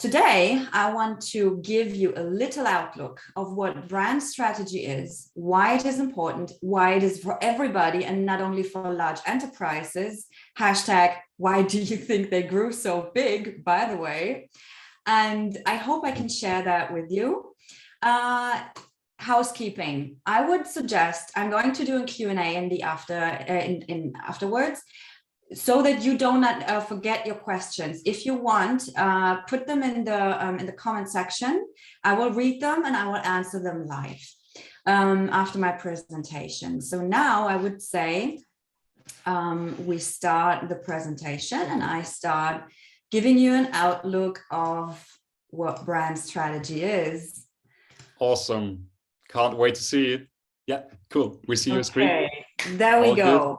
Today, I want to give you a little outlook of what brand strategy is, why it is important, why it is for everybody and not only for large enterprises. Hashtag, why do you think they grew so big, by the way? And I hope I can share that with you. Housekeeping. I would suggest I'm going to do a Q&A in the afterwards, so that you do not forget your questions. If you want, put them in the comment section. I will read them and I will answer them live after my presentation. So now I would say we start the presentation and I start giving you an outlook of what brand strategy is. Awesome. Can't wait to see it. Yeah, cool. We see your screen. There we go. Good.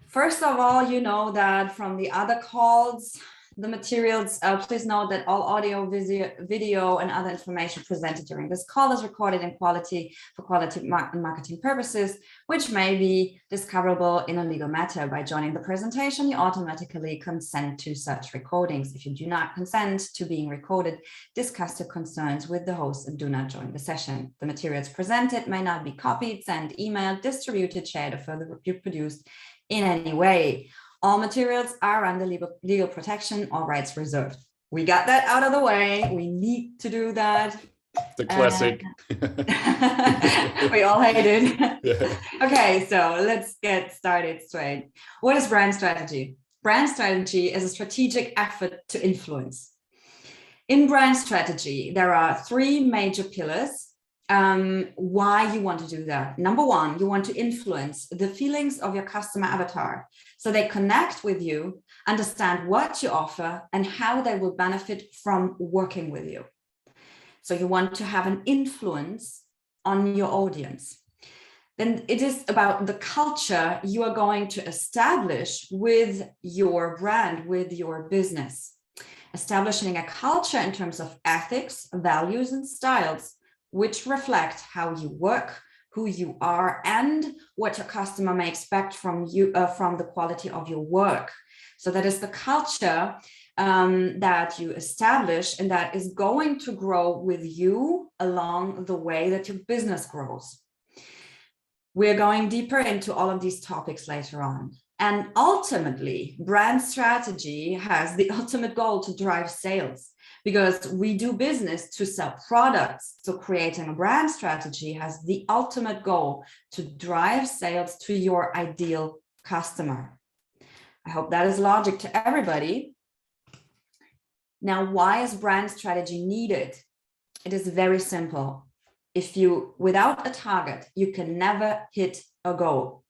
First of all, you know that from the other calls, the materials, please note that all audio, video, and other information presented during this call is recorded in quality for quality marketing purposes, which may be discoverable in a legal matter. By joining the presentation, you automatically consent to such recordings. If you do not consent to being recorded, discuss your concerns with the host and do not join the session. The materials presented may not be copied, sent, emailed, distributed, shared, or further reproduced in any way. All materials are under legal protection, all rights reserved. We got that out of the way. We need to do that. The classic. We all hate it. Yeah. Okay, so let's get started straight. What is brand strategy? Brand strategy is a strategic effort to influence. In brand strategy, there are three major pillars. Why you want to do that. Number one, you want to influence the feelings of your customer avatar so they connect with you, understand what you offer and how they will benefit from working with you. So you want to have an influence on your audience. Then it is about the culture you are going to establish with your brand, with your business. Establishing a culture in terms of ethics, values and styles which reflect how you work, who you are, and what your customer may expect from you, from the quality of your work. So that is the culture that you establish and that is going to grow with you along the way that your business grows. We're going deeper into all of these topics later on. And ultimately, brand strategy has the ultimate goal to drive sales, because we do business to sell products. So creating a brand strategy has the ultimate goal to drive sales to your ideal customer. I hope that is logic to everybody. Now, why is brand strategy needed? It is very simple. Without a target, you can never hit a goal.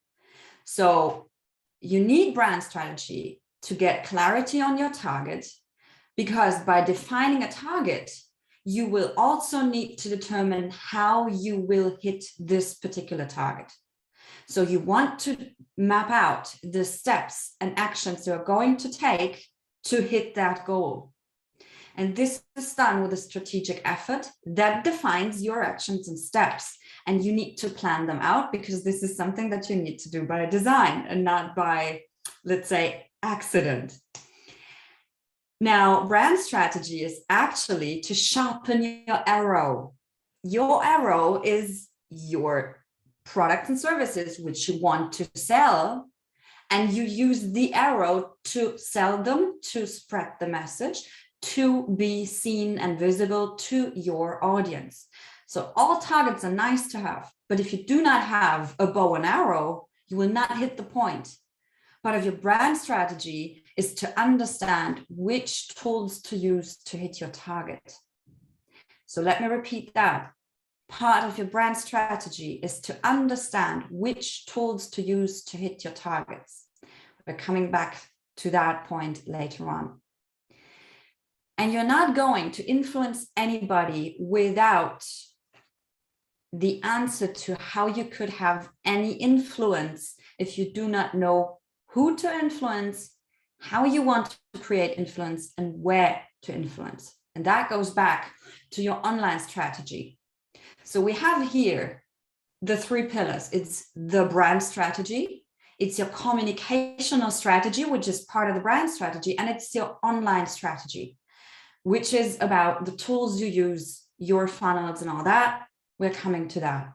So you need brand strategy to get clarity on your target, because by defining a target, you will also need to determine how you will hit this particular target. So you want to map out the steps and actions you're going to take to hit that goal. And this is done with a strategic effort that defines your actions and steps. And you need to plan them out, because this is something that you need to do by design and not by, let's say, accident. Now, brand strategy is actually to sharpen your arrow. Your arrow is your products and services which you want to sell, and you use the arrow to sell them, to spread the message, to be seen and visible to your audience. So all targets are nice to have, but if you do not have a bow and arrow, you will not hit the point. Part of your brand strategy is to understand which tools to use to hit your target. So let me repeat that. Part of your brand strategy is to understand which tools to use to hit your targets. We're coming back to that point later on. And you're not going to influence anybody without the answer to how you could have any influence if you do not know who to influence, how you want to create influence, and where to influence. And that goes back to your online strategy. So we have here the three pillars. It's the brand strategy, it's your communicational strategy, which is part of the brand strategy, and it's your online strategy, which is about the tools you use, your funnels and all that. We're coming to that.